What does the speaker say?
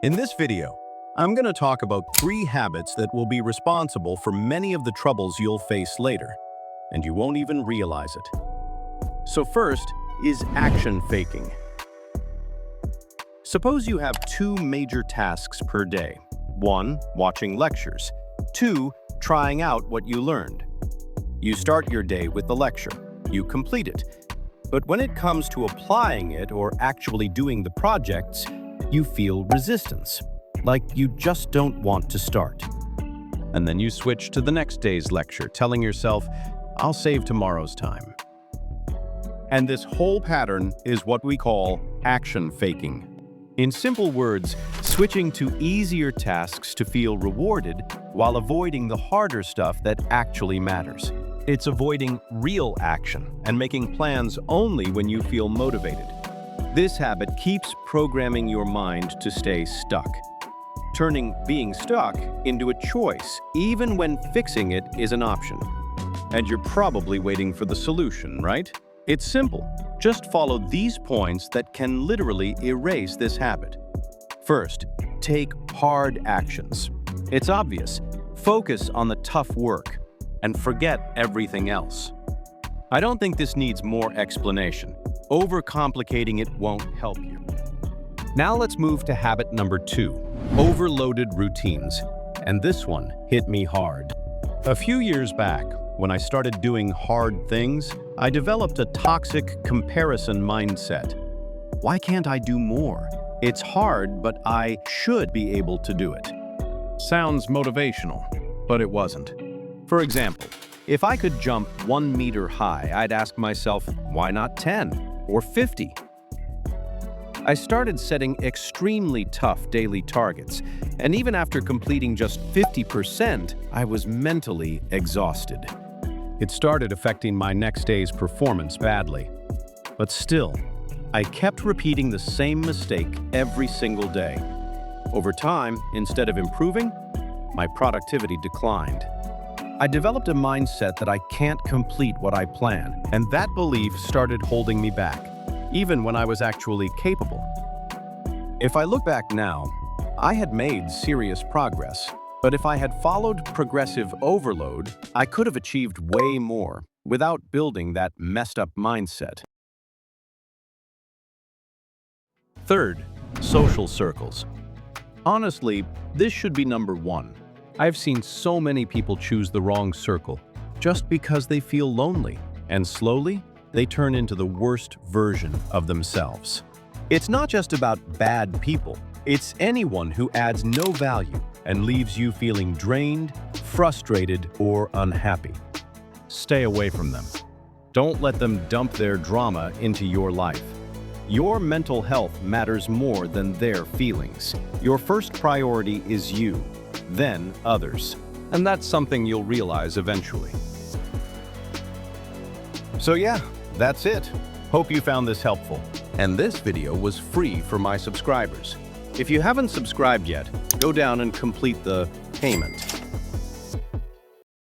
In this video, I'm going to talk about 3 habits that will be responsible for many of the troubles you'll face later, and you won't even realize it. So first is action faking. Suppose you have 2 major tasks per day. 1, watching lectures. 2, trying out what you learned. You start your day with the lecture. You complete it. But when it comes to applying it or actually doing the projects, you feel resistance, like you just don't want to start. And then you switch to the next day's lecture, telling yourself, I'll save tomorrow's time. And this whole pattern is what we call action faking. In simple words, switching to easier tasks to feel rewarded while avoiding the harder stuff that actually matters. It's avoiding real action and making plans only when you feel motivated. This habit keeps programming your mind to stay stuck, turning being stuck into a choice, even when fixing it is an option. And you're probably waiting for the solution, right? It's simple. Just follow these points that can literally erase this habit. First, take hard actions. It's obvious. Focus on the tough work and forget everything else. I don't think this needs more explanation. Overcomplicating it won't help you. Now let's move to habit number 2, overloaded routines. And this one hit me hard. A few years back, when I started doing hard things, I developed a toxic comparison mindset. Why can't I do more? It's hard, but I should be able to do it. Sounds motivational, but it wasn't. For example, if I could jump 1 meter high, I'd ask myself, why not 10 or 50? I started setting extremely tough daily targets, and even after completing just 50%, I was mentally exhausted. It started affecting my next day's performance badly. But still, I kept repeating the same mistake every single day. Over time, instead of improving, my productivity declined. I developed a mindset that I can't complete what I plan, and that belief started holding me back, even when I was actually capable. If I look back now, I had made serious progress, but if I had followed progressive overload, I could have achieved way more without building that messed up mindset. Third, social circles. Honestly, this should be number 1. I've seen so many people choose the wrong circle just because they feel lonely, and slowly, they turn into the worst version of themselves. It's not just about bad people. It's anyone who adds no value and leaves you feeling drained, frustrated, or unhappy. Stay away from them. Don't let them dump their drama into your life. Your mental health matters more than their feelings. Your first priority is you, then others. And that's something you'll realize eventually. So yeah, that's it. Hope you found this helpful. And this video was free for my subscribers. If you haven't subscribed yet, go down and complete the payment.